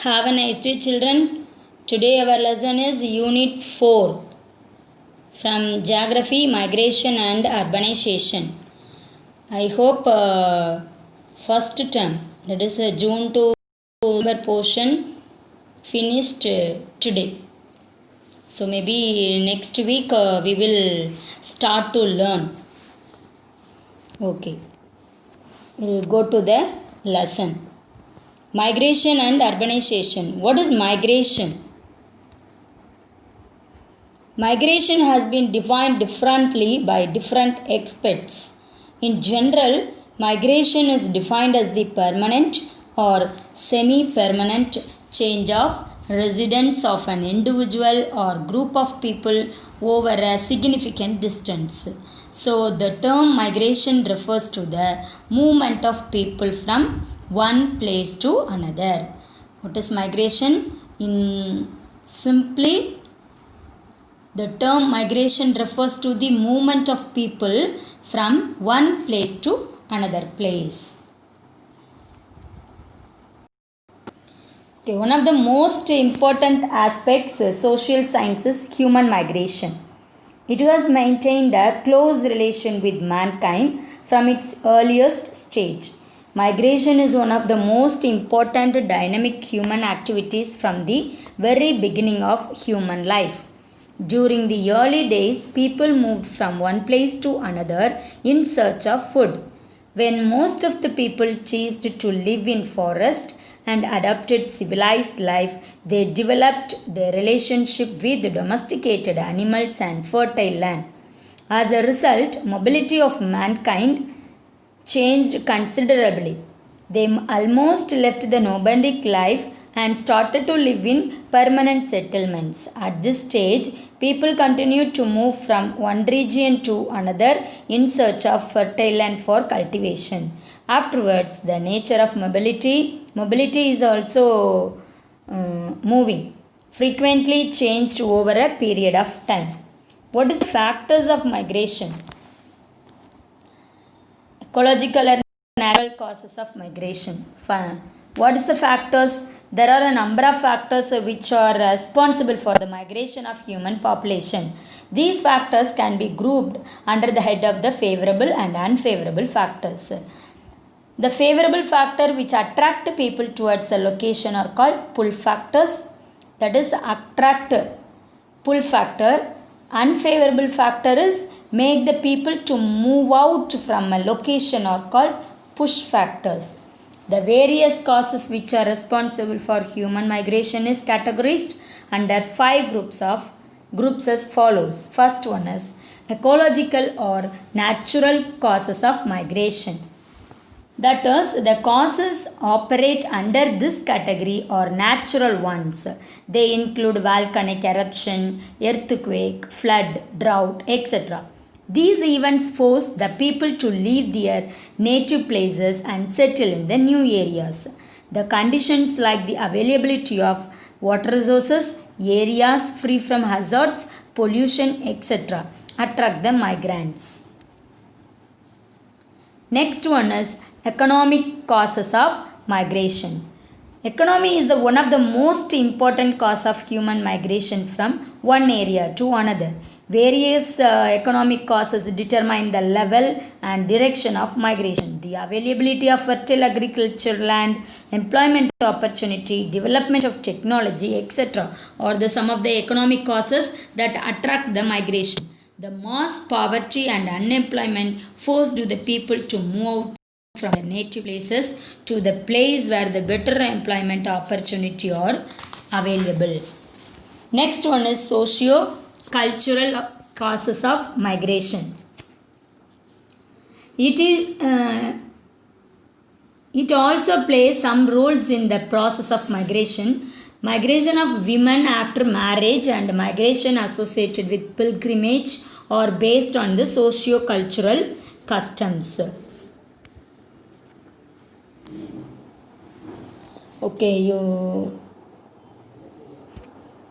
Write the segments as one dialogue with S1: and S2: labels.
S1: Have a nice day, children. Today our lesson is Unit 4 from Geography, Migration and Urbanization. I hope first term, that is June to November portion, finished today. So maybe next week we will start to learn. Okay, we will go to the lesson. Migration and urbanization. What is migration? Migration has been defined differently by different experts. In general, migration is defined as the permanent or semi-permanent change of residence of an individual or group of people over a significant distance. So, the term migration refers to the movement of people from one place to another. What is migration? In simply, the term migration refers to the movement of people from one place to another place. Okay, one of the most important aspects social science is human migration. It has maintained a close relation with mankind from its earliest stage. Migration is one of the most important dynamic human activities from the very beginning of human life. During the early days, people moved from one place to another in search of food. When most of the people chose to live in forest and adopted civilized life, they developed their relationship with domesticated animals and fertile land. As a result, mobility of mankind changed considerably. They almost left the nomadic life and started to live in permanent settlements. At this stage, people continued to move from one region to another in search of fertile land for cultivation. Afterwards, the nature of mobility is also moving, frequently changed over a period of time. What is the factors of migration? Ecological and natural causes of migration. What is the factors? There are a number of factors which are responsible for the migration of human population. These factors can be grouped under the head of the favorable and unfavorable factors. The favorable factor which attract people towards a location are called pull factors. That is attract pull factor. Unfavorable factor is make the people to move out from a location are called push factors. The various causes which are responsible for human migration is categorized under 5 groups as follows. First one is ecological or natural causes of migration. That is, the causes operate under this category are natural ones. They include volcanic eruption, earthquake, flood, drought, etc. These events force the people to leave their native places and settle in the new areas. The conditions like the availability of water resources, areas free from hazards, pollution, etc. attract the migrants. Next one is economic causes of migration. Economy is one of the most important cause of human migration from one area to another. Various economic causes determine the level and direction of migration. The availability of fertile agricultural land, employment opportunity, development of technology, etc. are the some of the economic causes that attract the migration. The mass poverty and unemployment forced the people to move out from their native places to the place where the better employment opportunity are available. Next one is socio-cultural causes of migration. It also plays some roles in the process of migration. Migration of women after marriage and migration associated with pilgrimage are based on the socio-cultural customs. Okay, you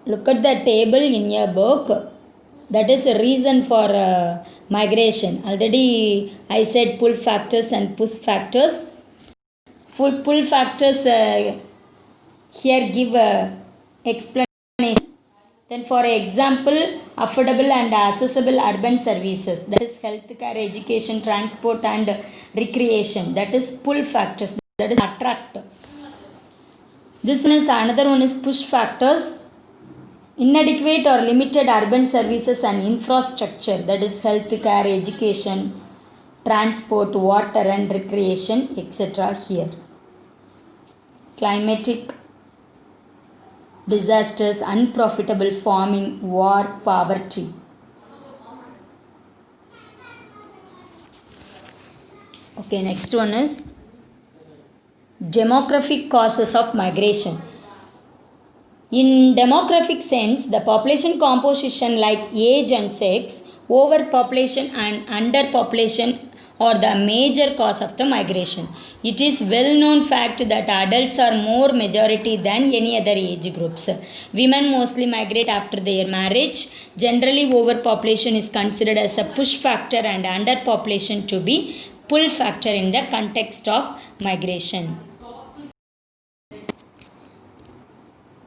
S1: look at the table in your book. That is a reason for migration. Already I said pull factors and push factors. Pull factors Here give a explanation. Then for example, affordable and accessible urban services, that is healthcare, education, transport and recreation, that is pull factors, that is attract. This one is another one is push factors. Inadequate or limited urban services and infrastructure, that is healthcare, education, transport, water and recreation, etc. Here. Climatic disasters, unprofitable farming, war, poverty. Okay, next one is demographic causes of migration. In demographic sense, the population composition like age and sex, overpopulation and underpopulation are the major cause of the migration. It is well known fact that adults are more majority than any other age groups. Women mostly migrate after their marriage. Generally, overpopulation is considered as a push factor and underpopulation to be pull factor in the context of migration.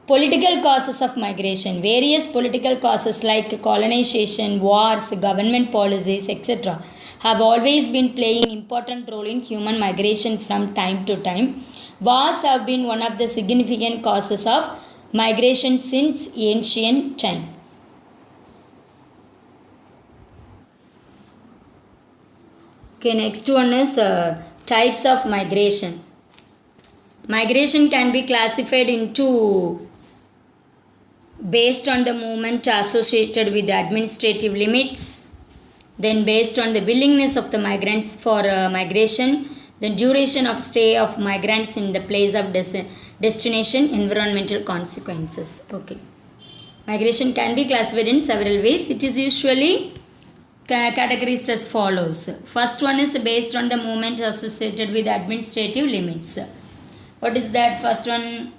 S1: Political causes of migration. Various political causes like colonization, wars, government policies, etc. have always been playing important role in human migration from time to time. Wars have been one of the significant causes of migration since ancient time. Okay, next one is types of migration. Migration can be classified into based on the movement associated with the administrative limits, then based on the willingness of the migrants for migration, the duration of stay of migrants in the place of destination, environmental consequences. Okay. Migration can be classified in several ways. It is usually categorized as follows. First one is based on the movement associated with administrative limits. What is that? First one,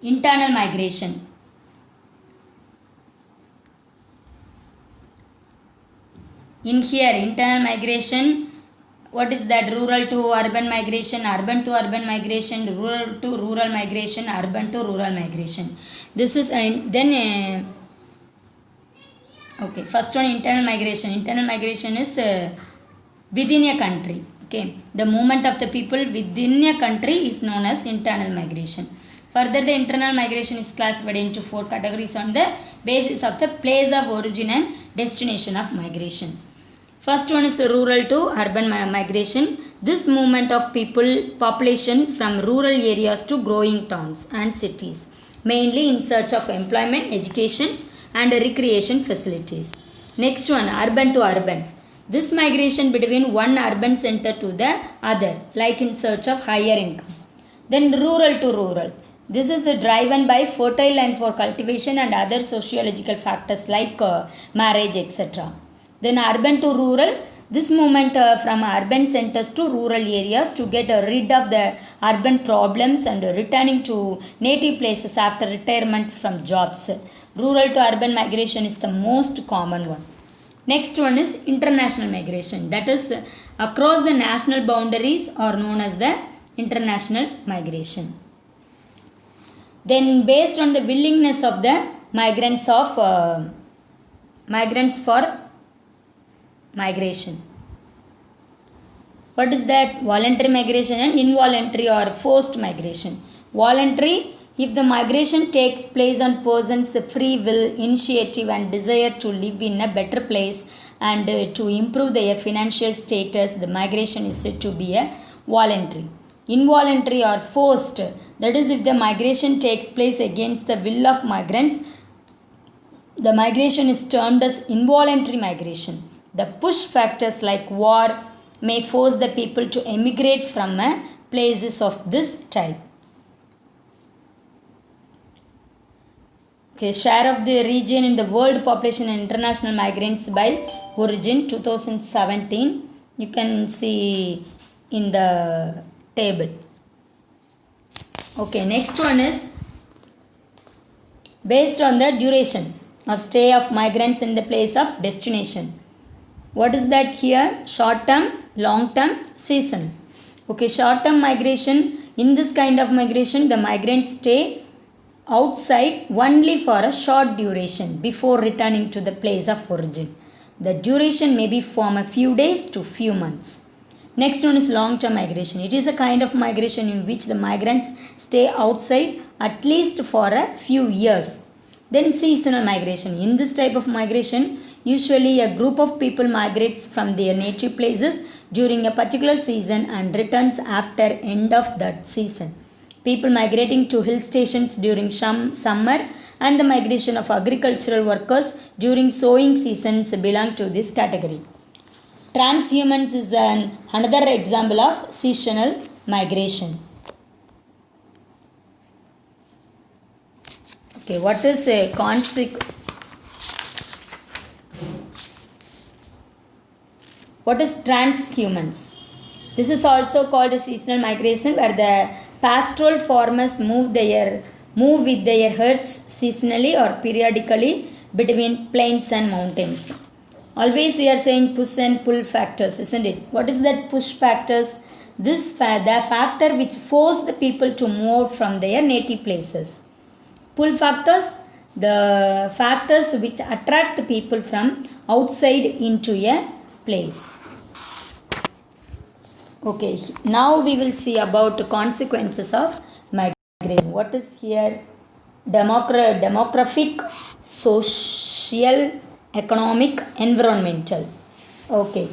S1: internal migration. In here, internal migration, what is that? Rural to urban migration, urban to urban migration, rural to rural migration, urban to rural migration. This is then okay. First one, internal migration. Internal migration is within a country. Okay, the movement of the people within a country is known as internal migration. Further, the internal migration is classified into 4 categories on the basis of the place of origin and destination of migration. First one is rural to urban migration. This movement of population from rural areas to growing towns and cities, mainly in search of employment, education and recreation facilities. Next one, urban to urban. This migration between one urban center to the other, like in search of higher income. Then rural to rural. This is driven by fertile land for cultivation and other sociological factors like marriage, etc. Then urban to rural. This movement from urban centers to rural areas to get rid of the urban problems and returning to native places after retirement from jobs. Rural to urban migration is the most common one. Next one is international migration. That is across the national boundaries are known as the international migration. Then based on the willingness of the migrants for migration. What is that? Voluntary migration and involuntary or forced migration. Voluntary, if the migration takes place on person's free will, initiative and desire to live in a better place and to improve their financial status, the migration is said to be a voluntary. Involuntary or forced, that is if the migration takes place against the will of migrants, the migration is termed as involuntary migration. The push factors like war may force the people to emigrate from places of this type. Okay, share of the region in the world population and international migrants by origin 2017. You can see in the table. Okay, next one is based on the duration of stay of migrants in the place of destination. What is that here? Short term, long term, season. Okay, short term migration In this kind of migration, the migrants stay outside only for a short duration before returning to the place of origin. The duration may be from a few days to few months. Next one is long-term migration. It is a kind of migration in which the migrants stay outside at least for a few years. Then seasonal migration. In this type of migration, usually a group of people migrates from their native places during a particular season and returns after end of that season. People migrating to hill stations during summer and the migration of agricultural workers during sowing seasons belong to this category. Transhumance is another example of seasonal migration. Okay, what is a What is transhumance? This is also called a seasonal migration where the pastoral farmers move with their herds seasonally or periodically between plains and mountains. Always we are saying push and pull factors, isn't it? What is that push factors? The factor which force the people to move from their native places. Pull factors, the factors which attract people from outside into a place. Okay, now we will see about the consequences of migration. What is here? Demographic, social, economic, environmental. Okay.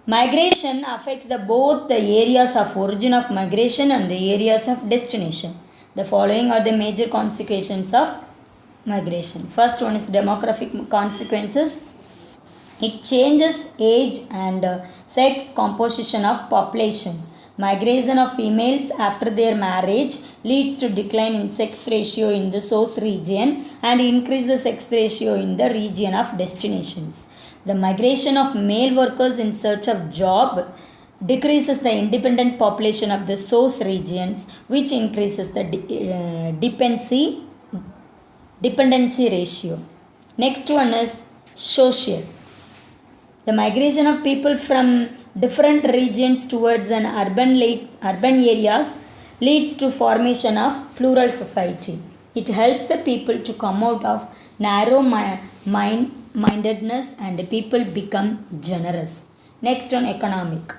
S1: Migration affects both the areas of origin of migration and the areas of destination. The following are the major consequences of migration. First one is demographic consequences. It changes age and sex composition of population. Migration of females after their marriage leads to decline in sex ratio in the source region and increase the sex ratio in the region of destinations. The migration of male workers in search of job decreases the independent population of the source regions, which increases the dependency ratio. Next one is social. The migration of people from different regions towards an urban areas leads to formation of plural society. It helps the people to come out of narrow mindedness and people become generous. Next one, economic.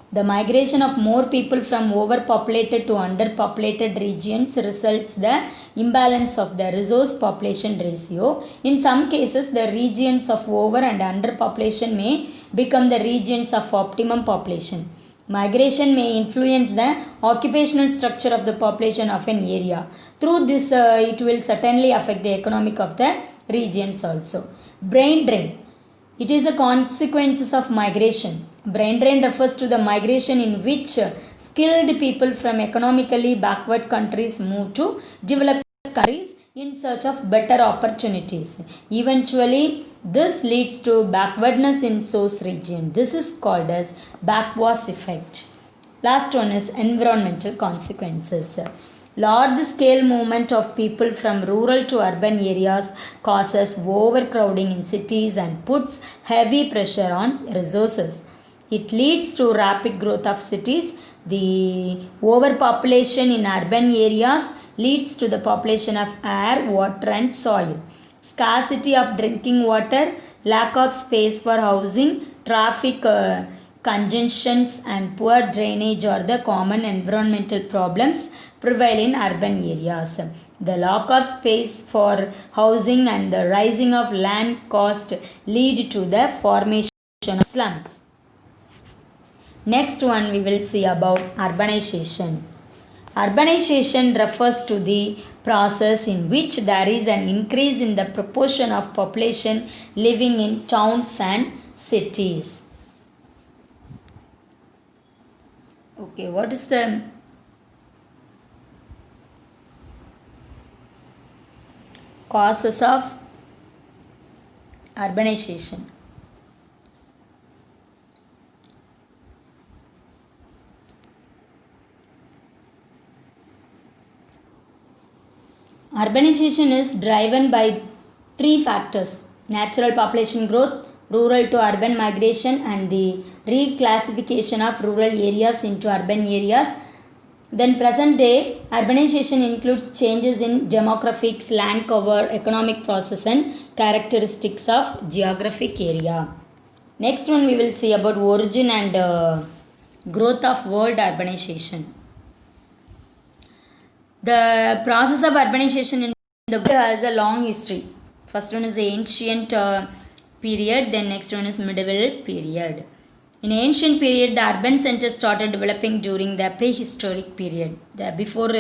S1: The migration of more people from overpopulated to underpopulated regions results the imbalance of the resource population ratio. In some cases, the regions of over and underpopulation may become the regions of optimum population. Migration may influence the occupational structure of the population of an area. Through this, it will certainly affect the economic of the regions also. Brain drain. It is a consequences of migration. Brain drain refers to the migration in which skilled people from economically backward countries move to developed countries in search of better opportunities. Eventually, this leads to backwardness in source region. This is called as backwash effect. Last one is environmental consequences. Large scale movement of people from rural to urban areas causes overcrowding in cities and puts heavy pressure on resources. It leads to rapid growth of cities. The overpopulation in urban areas leads to the population of air, water and soil. Scarcity of drinking water, lack of space for housing, traffic congestions and poor drainage are the common environmental problems prevail in urban areas. The lack of space for housing and the rising of land cost lead to the formation of slums. Next one we will see about urbanization. Urbanization refers to the process in which there is an increase in the proportion of population living in towns and cities. Okay, what is the causes of urbanization? Urbanization is driven by three factors: natural population growth, rural to urban migration, and the reclassification of rural areas into urban areas. Then present day urbanization includes changes in demographics, land cover, economic process and characteristics of geographic area. Next one we will see about origin and growth of world urbanization. The process of urbanization in the world has a long history. First one is the ancient period, then next one is medieval period. In ancient period, the urban centers started developing during the prehistoric period, before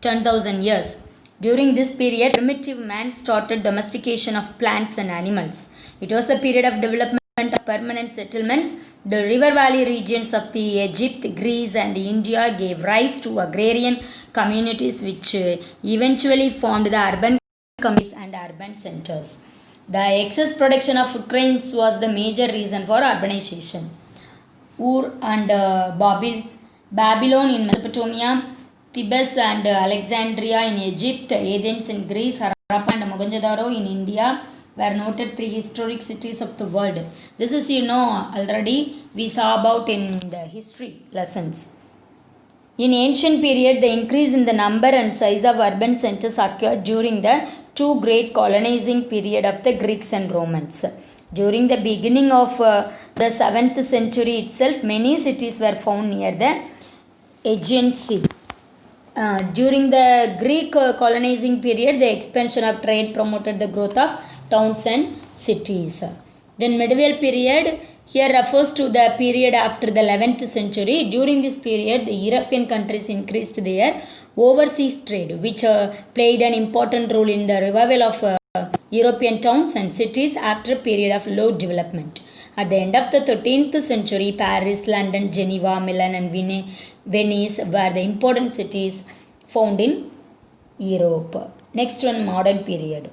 S1: 10,000 years. During this period, primitive man started domestication of plants and animals. It was the period of development of permanent settlements. The river valley regions of the Egypt, Greece and India gave rise to agrarian communities which eventually formed the urban communities and urban centers. The excess production of food grains was the major reason for urbanization. Ur and Babylon in Mesopotamia, Thebes and Alexandria in Egypt, Athens in Greece, Harappa and Mohenjo-daro in India were noted prehistoric cities of the world. This is already we saw about in the history lessons. In ancient period, the increase in the number and size of urban centers occurred during the two great colonizing period of the Greeks and Romans. During the beginning of the 7th century itself, many cities were found near the Aegean Sea. During the Greek colonizing period, the expansion of trade promoted the growth of towns and cities. Then medieval period here refers to the period after the 11th century. During this period, the European countries increased their overseas trade, which played an important role in the revival of European towns and cities after a period of low development. At the end of the 13th century, Paris, London, Geneva, Milan and Venice were the important cities found in Europe. Next one, modern period.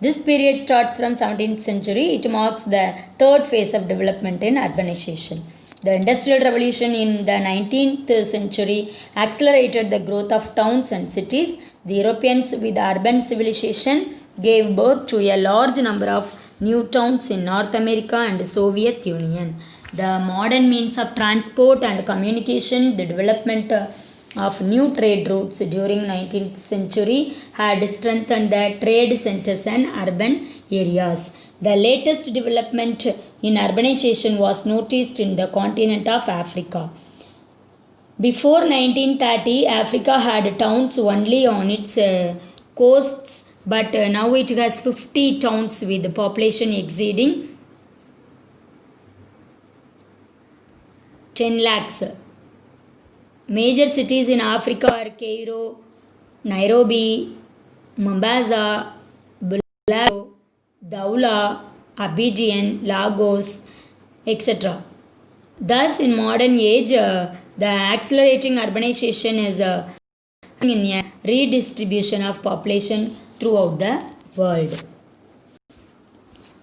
S1: This period starts from 17th century. It marks the third phase of development in urbanization. The Industrial Revolution in the 19th century accelerated the growth of towns and cities. The Europeans with urban civilization gave birth to a large number of new towns in North America and the Soviet Union. The modern means of transport and communication, the development of new trade routes during 19th century had strengthened the trade centers and urban areas. The latest development in urbanization was noticed in the continent of Africa. Before 1930, Africa had towns only on its coasts, but now it has 50 towns with the population exceeding 10 lakhs. Major cities in Africa are Cairo, Nairobi, Mombasa, Bulawayo, Douala, Abidjan, Lagos, etc. Thus, in modern age, the accelerating urbanization is in a redistribution of population throughout the world.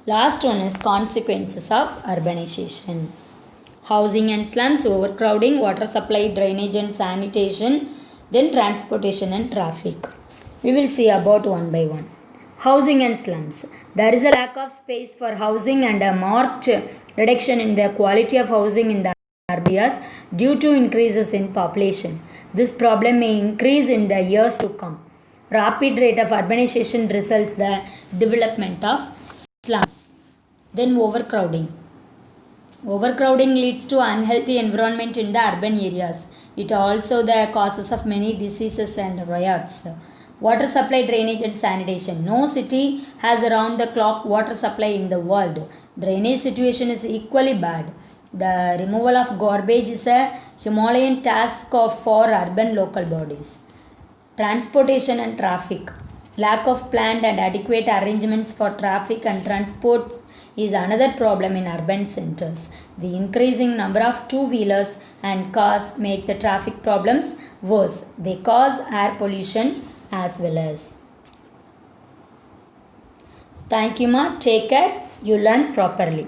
S1: Last one is consequences of urbanization. Housing and slums, overcrowding, water supply, drainage and sanitation, then transportation and traffic. We will see about one by one. Housing and slums. There is a lack of space for housing and a marked reduction in the quality of housing in the areas due to increases in population. This problem may increase in the years to come. Rapid rate of urbanization results the development of slums. Then overcrowding. Overcrowding leads to unhealthy environment in the urban areas. It also the causes of many diseases and riots. Water supply, drainage and sanitation. No city has around the clock water supply in the world. Drainage situation is equally bad. The removal of garbage is a Himalayan task for urban local bodies. Transportation and traffic. Lack of planned and adequate arrangements for traffic and transport is another problem in urban centers. The increasing number of two-wheelers and cars make the traffic problems worse. They cause air pollution as well as. Thank you, ma. Take care. You learn properly.